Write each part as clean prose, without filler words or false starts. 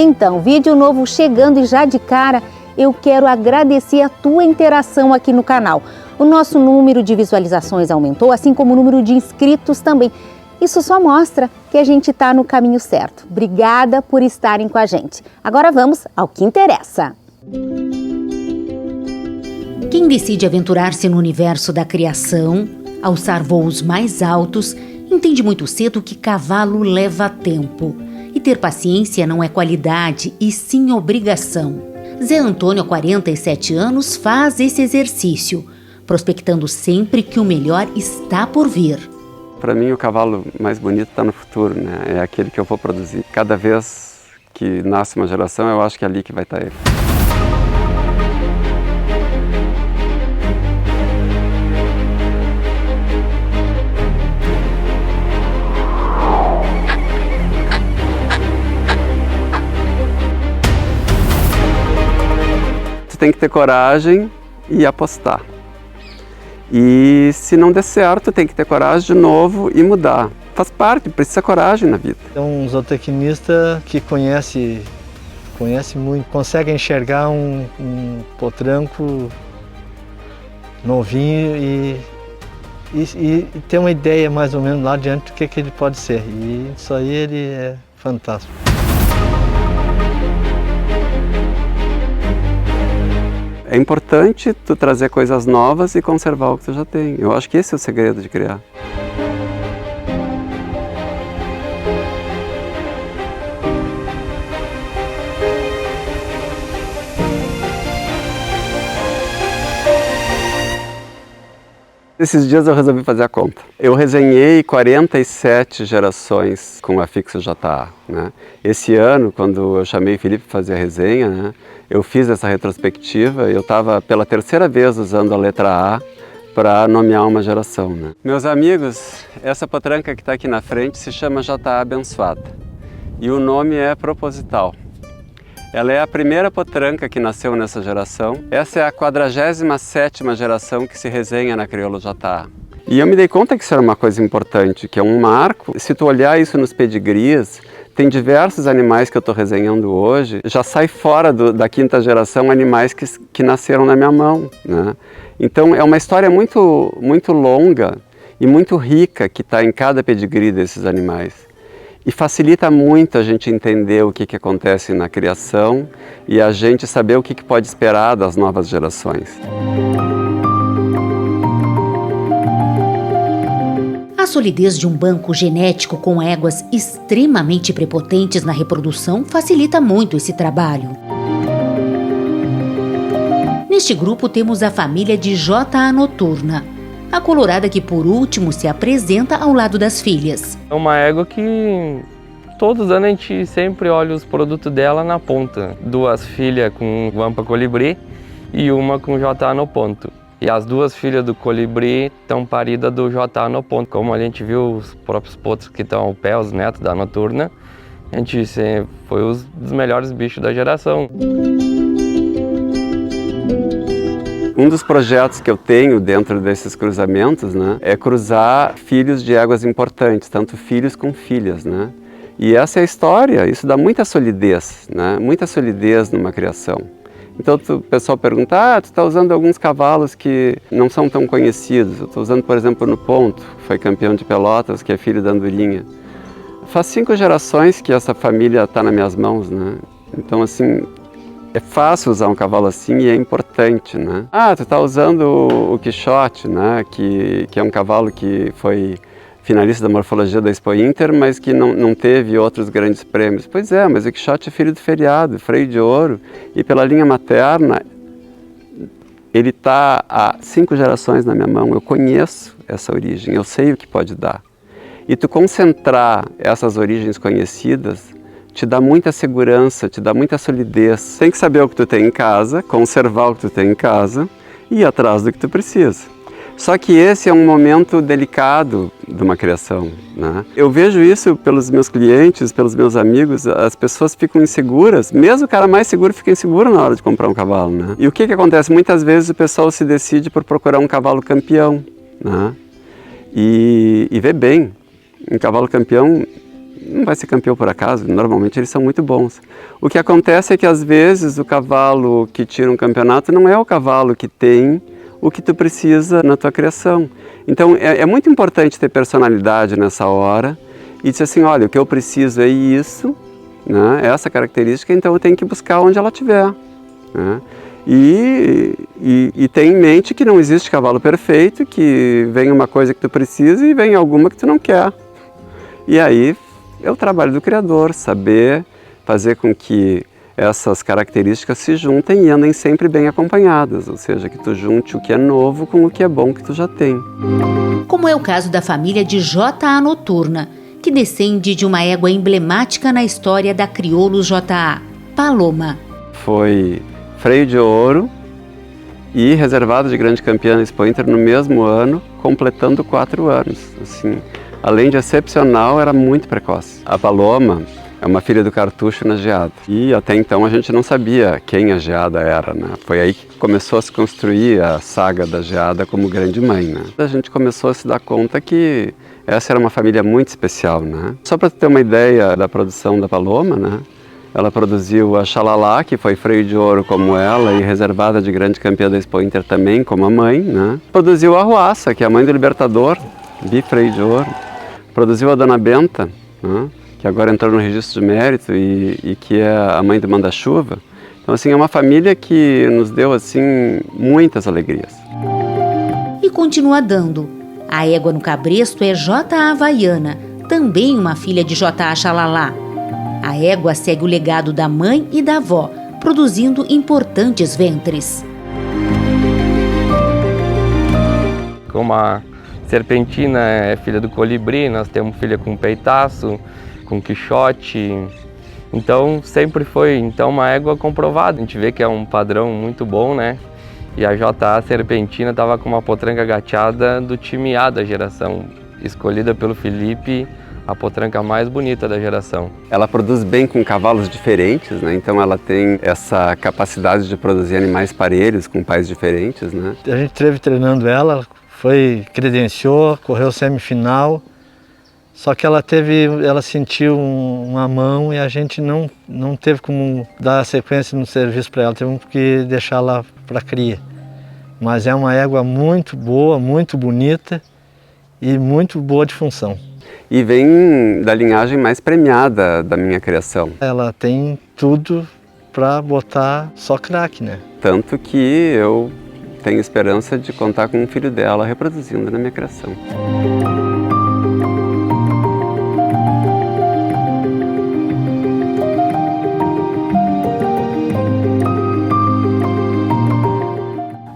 Então, vídeo novo chegando e já de cara, eu quero agradecer a tua interação aqui no canal. O nosso número de visualizações aumentou, assim como o número de inscritos também. Isso só mostra que a gente está no caminho certo. Obrigada por estarem com a gente. Agora vamos ao que interessa. Quem decide aventurar-se no universo da criação, alçar voos mais altos, entende muito cedo que cavalo leva tempo. E ter paciência não é qualidade, e sim obrigação. Zé Antônio, há 47 anos, faz esse exercício, prospectando sempre que o melhor está por vir. Para mim, o cavalo mais bonito está no futuro, né? É aquele que eu vou produzir. Cada vez que nasce uma geração, eu acho que é ali que vai estar ele. Tem que ter coragem e apostar. E se não der certo, tem que ter coragem de novo e mudar. Faz parte, precisa coragem na vida. É um zootecnista que conhece muito, consegue enxergar um potranco novinho e ter uma ideia mais ou menos lá adiante do que ele pode ser. E isso aí ele é fantástico. É importante tu trazer coisas novas e conservar o que tu já tem. Eu acho que esse é o segredo de criar. Esses dias eu resolvi fazer a conta. Eu resenhei 47 gerações com a Fixo JA, né? Esse ano, quando eu chamei o Felipe para fazer a resenha, né, eu fiz essa retrospectiva e eu estava pela terceira vez usando a letra A para nomear uma geração, né? Meus amigos, essa potranca que está aqui na frente se chama JA Abençoada e o nome é proposital. Ela é a primeira potranca que nasceu nessa geração. Essa é a 47ª geração que se resenha na Crioulo JA. E eu me dei conta que isso era uma coisa importante, que é um marco. Se tu olhar isso nos pedigrees, tem diversos animais que eu estou resenhando hoje, já sai fora da 5ª geração animais que nasceram na minha mão, né? Então é uma história muito longa e muito rica que está em cada pedigree desses animais. E facilita muito a gente entender o que acontece na criação e a gente saber o que pode esperar das novas gerações. A solidez de um banco genético com éguas extremamente prepotentes na reprodução facilita muito esse trabalho. Neste grupo temos a família de JA Noturna, a colorada que por último se apresenta ao lado das filhas. É uma égua que todos os anos a gente sempre olha os produtos dela na ponta. 2 filhas com Vampa Colibri e uma com JA no ponto. E as 2 filhas do Colibri estão paridas do JA no ponto. Como a gente viu os próprios potros que estão ao pé, os netos da Noturna, a gente foi um dos melhores bichos da geração. Um dos projetos que eu tenho dentro desses cruzamentos, né, é cruzar filhos de éguas importantes, tanto filhos com filhas, né? E essa é a história, isso dá muita solidez, né? Muita solidez numa criação. Então o pessoal pergunta, tu está usando alguns cavalos que não são tão conhecidos. Eu estou usando, por exemplo, no Ponto, foi campeão de Pelotas, que é filho da Andorinha. Faz 5 gerações que essa família está nas minhas mãos, né? Então assim, é fácil usar um cavalo assim e é importante, né? Tu está usando o Quixote, né? Que é um cavalo que foi finalista da morfologia da Expo Inter, mas que não teve outros grandes prêmios. Pois é, mas o Quixote é filho do Feriado, freio de ouro, e pela linha materna, ele está há 5 gerações na minha mão. Eu conheço essa origem, eu sei o que pode dar. E tu concentrar essas origens conhecidas te dá muita segurança, te dá muita solidez. Tem que saber o que tu tem em casa, conservar o que tu tem em casa e ir atrás do que tu precisa. Só que esse é um momento delicado de uma criação, né? Eu vejo isso pelos meus clientes, pelos meus amigos, as pessoas ficam inseguras, mesmo o cara mais seguro fica inseguro na hora de comprar um cavalo, né? E o que acontece? Muitas vezes o pessoal se decide por procurar um cavalo campeão, né? E vê bem, um cavalo campeão não vai ser campeão por acaso, normalmente eles são muito bons. O que acontece é que às vezes o cavalo que tira um campeonato não é o cavalo que tem o que tu precisa na tua criação. Então é muito importante ter personalidade nessa hora e dizer assim, olha, o que eu preciso é isso, né? Essa característica, então eu tenho que buscar onde ela estiver, né? E tem em mente que não existe cavalo perfeito, que vem uma coisa que tu precisa e vem alguma que tu não quer. E aí é o trabalho do criador, saber fazer com que essas características se juntem e andem sempre bem acompanhadas, ou seja, que tu junte o que é novo com o que é bom que tu já tem. Como é o caso da família de J.A. Noturna, que descende de uma égua emblemática na história da Crioulos J.A., Paloma. Foi freio de ouro e reservado de grande campeã na Expo Inter no mesmo ano, completando 4 anos. Assim, além de excepcional, era muito precoce. A Paloma é uma filha do Cartucho na geada. E até então a gente não sabia quem a geada era, né? Foi aí que começou a se construir a saga da geada como grande mãe, né? A gente começou a se dar conta que essa era uma família muito especial, né? Só para ter uma ideia da produção da Paloma, né? Ela produziu a Xalala, que foi freio de ouro como ela e reservada de grande campeã da Expo Inter também, como a mãe, né? Produziu a Ruaça, que é a mãe do Libertador, bifreio de ouro. Produziu a Dona Benta, né? Que agora entrou no registro de mérito e que é a mãe do Manda-Chuva. Então, assim, é uma família que nos deu, assim, muitas alegrias. E continua dando. A égua no cabresto é J.A. Havaiana, também uma filha de J.A. Xalala. A égua segue o legado da mãe e da avó, produzindo importantes ventres. Como a Serpentina é filha do Colibri, nós temos filha com Peitaço, com Quixote. Então sempre foi uma égua comprovada. A gente vê que é um padrão muito bom, né? E a J.A. Serpentina estava com uma potranca gateada do time A da geração, escolhida pelo Felipe, a potranca mais bonita da geração. Ela produz bem com cavalos diferentes, né? Então ela tem essa capacidade de produzir animais parelhos com pais diferentes, né? A gente esteve treinando ela, credenciou, correu semifinal, só que ela sentiu uma mão e a gente não teve como dar sequência no serviço para ela, tivemos que deixá-la para cria. Mas é uma égua muito boa, muito bonita e muito boa de função. E vem da linhagem mais premiada da minha criação. Ela tem tudo para botar só craque, né? Tanto que eu tenho esperança de contar com um filho dela reproduzindo na minha criação.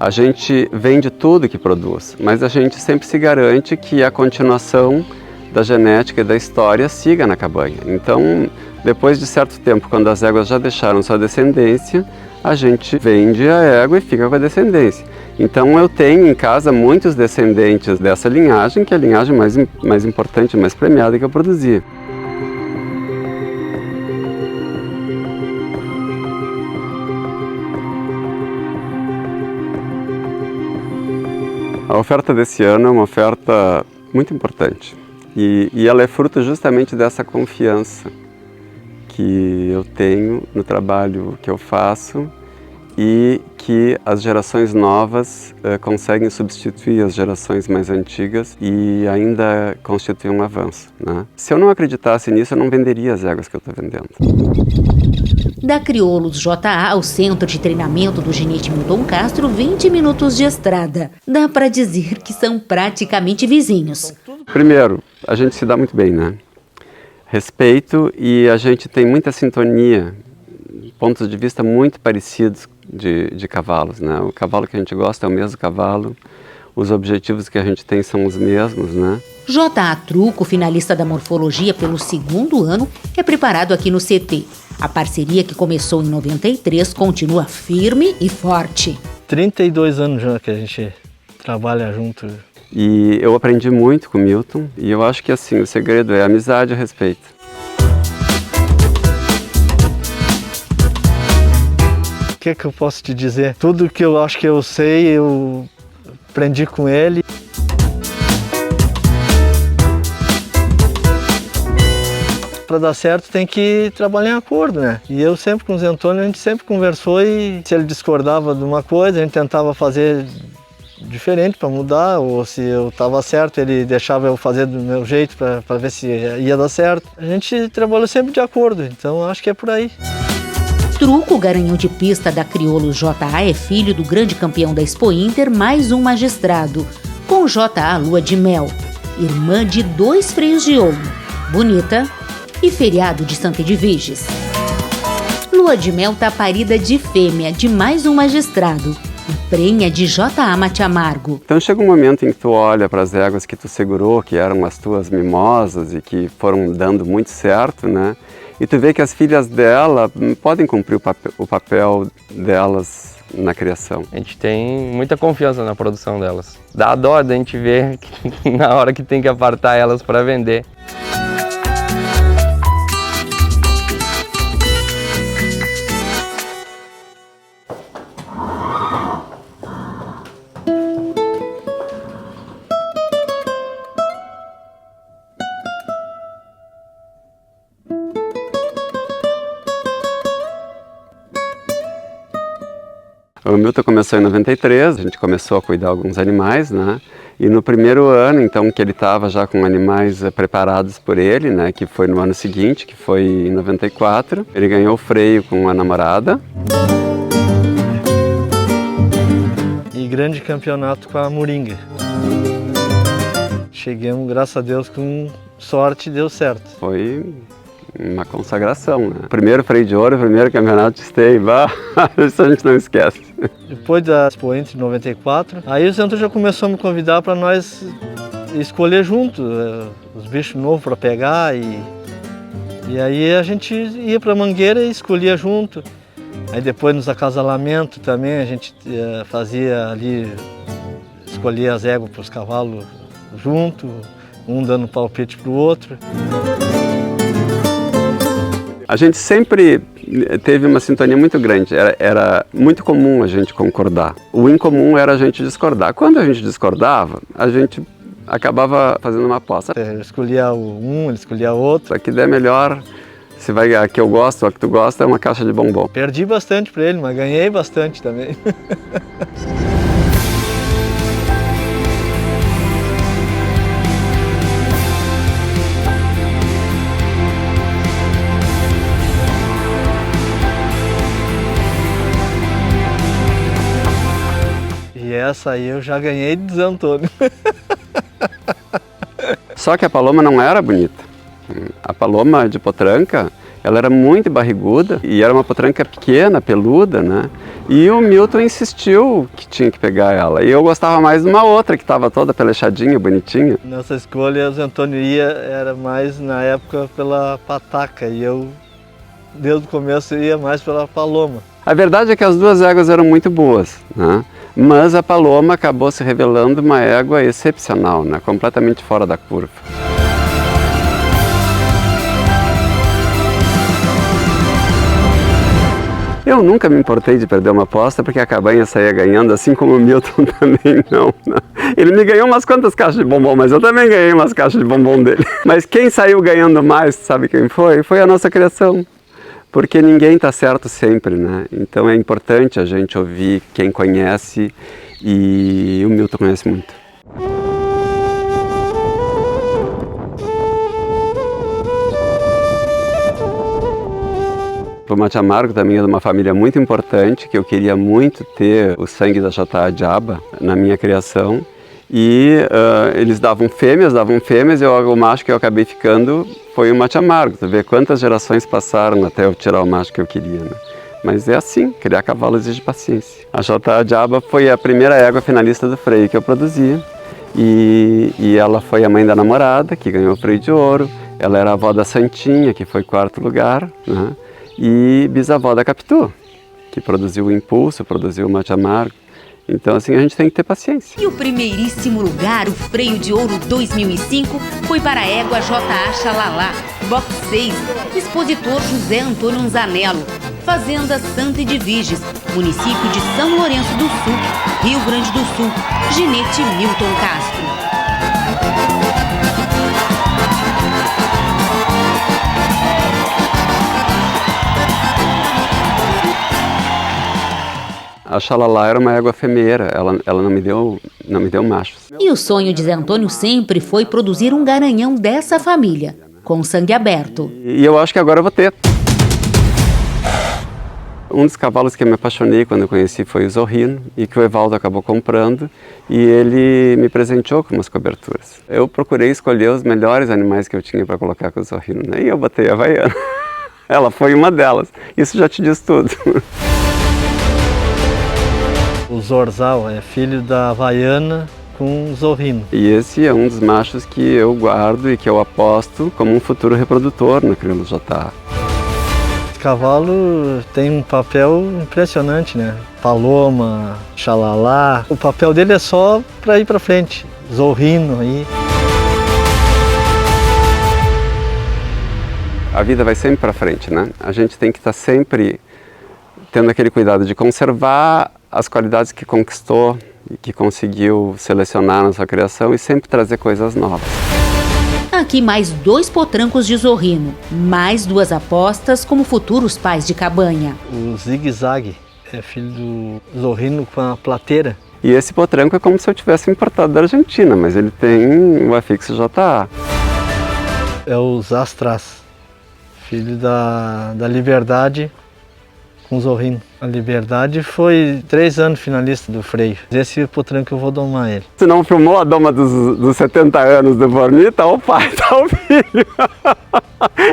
A gente vende tudo que produz, mas a gente sempre se garante que a continuação da genética e da história siga na cabanha. Então, depois de certo tempo, quando as éguas já deixaram sua descendência, a gente vende a égua e fica com a descendência. Então, eu tenho em casa muitos descendentes dessa linhagem, que é a linhagem mais importante, mais premiada que eu produzi. A oferta desse ano é uma oferta muito importante. E ela é fruto justamente dessa confiança que eu tenho no trabalho que eu faço e que as gerações novas conseguem substituir as gerações mais antigas e ainda constituir um avanço, né? Se eu não acreditasse nisso, eu não venderia as éguas que eu estou vendendo. Da Crioulos J.A. ao centro de treinamento do ginete Milton Castro, 20 minutos de estrada. Dá para dizer que são praticamente vizinhos. Primeiro, a gente se dá muito bem, né? Respeito e a gente tem muita sintonia, pontos de vista muito parecidos de cavalos, né? O cavalo que a gente gosta é o mesmo cavalo, os objetivos que a gente tem são os mesmos, né? J.A. Truco, finalista da morfologia pelo 2º ano, é preparado aqui no CT. A parceria que começou em 93 continua firme e forte. 32 anos já que a gente trabalha junto. E eu aprendi muito com o Milton e eu acho que assim, o segredo é amizade e respeito. O que eu posso te dizer? Tudo que eu acho que eu sei, eu aprendi com ele. para dar certo tem que trabalhar em acordo, né? E eu sempre com o Zé Antônio, a gente sempre conversou e se ele discordava de uma coisa, a gente tentava fazer diferente para mudar, ou se eu estava certo, ele deixava eu fazer do meu jeito para ver se ia dar certo. A gente trabalhou sempre de acordo, então acho que é por aí. Truco, o garanhão de pista da Crioulos JA, é filho do grande campeão da Expo Inter, mais um magistrado, com JA Lua de Mel, irmã de 2 freios de ouro, Bonita e Feriado de Santa Edviges. Lua de Mel tá parida de fêmea de mais um magistrado, e prenha de JA Mate Amargo. Então chega um momento em que tu olha para as éguas que tu segurou, que eram as tuas mimosas e que foram dando muito certo, né? E tu vê que as filhas dela podem cumprir o papel delas na criação. A gente tem muita confiança na produção delas. Dá dó da gente ver que na hora que tem que apartar elas para vender. O Milton começou em 93, a gente começou a cuidar de alguns animais, né? E no primeiro ano, então, que ele estava já com animais preparados por ele, né? Que foi no ano seguinte, que foi em 94, ele ganhou o freio com a namorada. E grande campeonato com a Moringa. Chegamos, graças a Deus, com sorte, deu certo. Foi uma consagração, né? Primeiro freio de ouro, primeiro campeonato de esteio, isso a gente não esquece. Depois da Expo Inter 94, aí o Zé já começou a me convidar para nós escolher junto os bichos novos para pegar e aí a gente ia para a mangueira e escolhia junto. Aí depois nos acasalamentos também a gente fazia ali, escolhia as éguas para os cavalos junto, um dando palpite para o outro. A gente sempre teve uma sintonia muito grande, era muito comum a gente concordar. O incomum era a gente discordar. Quando a gente discordava, a gente acabava fazendo uma aposta. Eu escolhia um, ele escolhia outro. A que der melhor, se vai a que eu gosto, a que tu gosta, é uma caixa de bombom. Perdi bastante para ele, mas ganhei bastante também. E essa aí eu já ganhei de Zé Antônio. Só que a paloma não era bonita. A paloma de potranca, ela era muito barriguda e era uma potranca pequena, peluda, né? E o Milton insistiu que tinha que pegar ela. E eu gostava mais de uma outra que estava toda pelechadinha, bonitinha. Nessa escolha, o Zé Antônio era mais na época pela pataca e eu, desde o começo, ia mais pela paloma. A verdade é que as duas éguas eram muito boas, né? Mas a paloma acabou se revelando uma égua excepcional, né? Completamente fora da curva. Eu nunca me importei de perder uma aposta porque a cabanha saía ganhando, assim como o Milton também não. Ele me ganhou umas quantas caixas de bombom, mas eu também ganhei umas caixas de bombom dele. Mas quem saiu ganhando mais, sabe quem foi? Foi a nossa criação. Porque ninguém está certo sempre, né? Então é importante a gente ouvir quem conhece e o Milton conhece muito. O Mate Amargo também é de uma família muito importante, que eu queria muito ter o sangue da JA Diaba na minha criação. E eles davam fêmeas, e o macho que eu acabei ficando foi o Mate Amargo. Tu vê quantas gerações passaram até eu tirar o macho que eu queria, né? Mas é assim, criar cavalo exige paciência. A JA Diaba foi a primeira égua finalista do freio que eu produzia. E ela foi a mãe da namorada, que ganhou o freio de ouro. Ela era a avó da Santinha, que foi 4º lugar, né? E bisavó da Capitu, que produziu o Impulso, produziu o Mate Amargo. Então, assim, a gente tem que ter paciência. E o primeiríssimo lugar, o Freio de Ouro 2005, foi para a égua JA Xalala, Box 6, expositor José Antônio Zanello, Fazenda Santa Edviges, município de São Lourenço do Sul, Rio Grande do Sul, ginete Milton Castro. A Xalala era uma égua fêmea, ela não me deu machos. E o sonho de Zé Antônio sempre foi produzir um garanhão dessa família, com sangue aberto. E eu acho que agora eu vou ter. Um dos cavalos que eu me apaixonei quando eu conheci foi o Zorrino, e que o Evaldo acabou comprando, e ele me presenteou com umas coberturas. Eu procurei escolher os melhores animais que eu tinha para colocar com o Zorrino, né? E eu botei a Havaiana. Ela foi uma delas. Isso já te diz tudo. O Zorzal é filho da Havaiana com o Zorrino. E esse é um dos machos que eu guardo e que eu aposto como um futuro reprodutor na crioulo JA. O cavalo tem um papel impressionante, né? Paloma, Xalala. O papel dele é só para ir para frente. Zorrino aí. A vida vai sempre para frente, né? A gente tem que estar sempre tendo aquele cuidado de conservar as qualidades que conquistou e que conseguiu selecionar na sua criação e sempre trazer coisas novas. Aqui mais 2 potrancos de Zorrino, mais 2 apostas como futuros pais de cabanha. O Zig Zag é filho do Zorrino com a plateira. E esse potranco é como se eu tivesse importado da Argentina, mas ele tem o afixo JA. É o Zastras, filho da Liberdade com o Zorrino. A Liberdade foi 3 anos finalista do freio. Esse potranco eu vou domar ele. Se não filmou a doma dos 70 anos do Borni, tá o pai, tá o filho.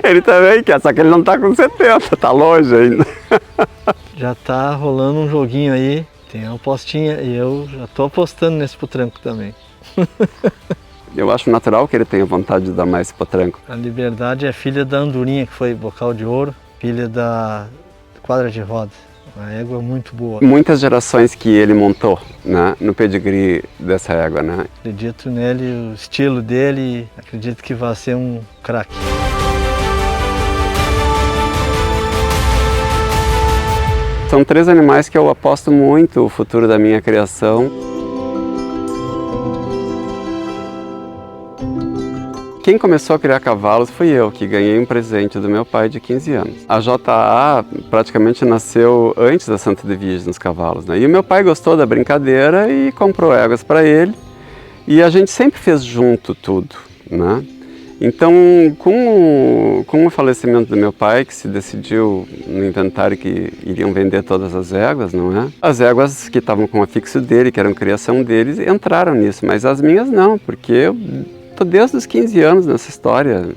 Ele também quer, só que ele não tá com 70, tá longe ainda. Já tá rolando um joguinho aí, tem uma apostinha e eu já tô apostando nesse potranco também. Eu acho natural que ele tenha vontade de dar mais esse potranco. A Liberdade é filha da Andorinha, que foi bocal de ouro, filha da Quadra de Rodas. Uma égua muito boa. Muitas gerações que ele montou, né, no pedigree dessa égua, né? Acredito nele, o estilo dele, acredito que vai ser um craque. São 3 animais que eu aposto muito o futuro da minha criação. Quem começou a criar cavalos fui eu, que ganhei um presente do meu pai de 15 anos. A JA praticamente nasceu antes da Santa Edvige nos cavalos, né? E o meu pai gostou da brincadeira e comprou éguas para ele. E a gente sempre fez junto tudo, né? Então, com o falecimento do meu pai, que se decidiu no inventário que iriam vender todas as éguas, não é? As éguas que estavam com o afixo dele, que eram criação deles, entraram nisso, mas as minhas não, porque eu estou desde os 15 anos nessa história.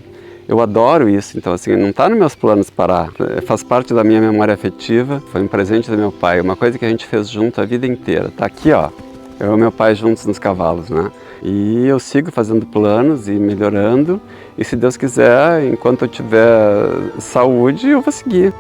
Eu adoro isso, então assim, não está nos meus planos parar. Faz parte da minha memória afetiva, foi um presente do meu pai, uma coisa que a gente fez junto a vida inteira. Tá aqui, ó, eu e meu pai juntos nos cavalos, né? E eu sigo fazendo planos e melhorando, e se Deus quiser, enquanto eu tiver saúde, eu vou seguir.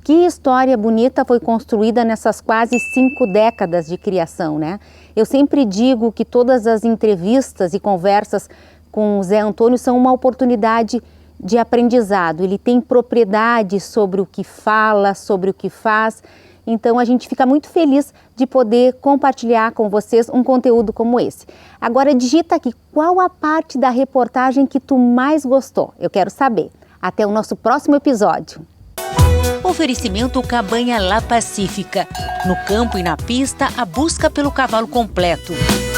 Que história bonita foi construída nessas quase 5 décadas de criação, né? Eu sempre digo que todas as entrevistas e conversas com o Zé Antônio são uma oportunidade de aprendizado. Ele tem propriedade sobre o que fala, sobre o que faz. Então a gente fica muito feliz de poder compartilhar com vocês um conteúdo como esse. Agora digita aqui, qual a parte da reportagem que tu mais gostou? Eu quero saber. Até o nosso próximo episódio. Oferecimento Cabanha La Pacífica. No campo e na pista, a busca pelo cavalo completo.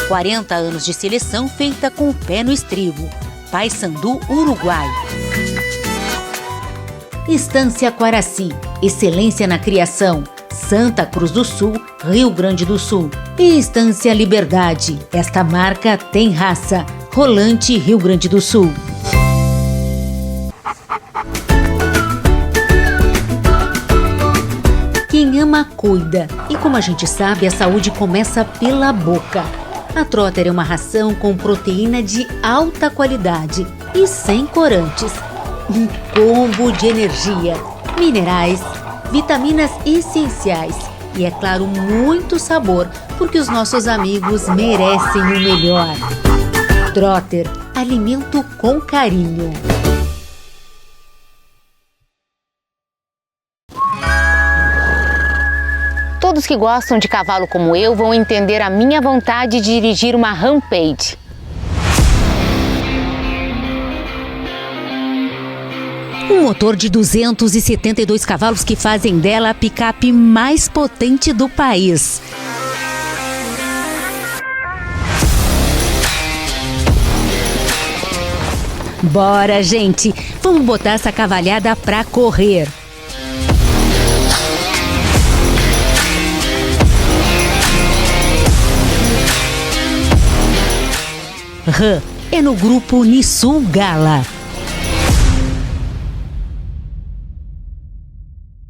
40 anos de seleção feita com o pé no estribo. Paysandu, Uruguai. Estância Quaraci. Excelência na criação. Santa Cruz do Sul, Rio Grande do Sul. E Estância Liberdade. Esta marca tem raça. Rolante, Rio Grande do Sul. Quem ama, cuida. E como a gente sabe, a saúde começa pela boca. A Trotter é uma ração com proteína de alta qualidade e sem corantes. Um combo de energia, minerais, vitaminas essenciais e, é claro, muito sabor porque os nossos amigos merecem o melhor. Trotter, alimento com carinho. Todos que gostam de cavalo como eu vão entender a minha vontade de dirigir uma Rampage. Um motor de 272 cavalos que fazem dela a picape mais potente do país. Bora, gente! Vamos botar essa cavalhada pra correr. RAM é no grupo Nissul Gala.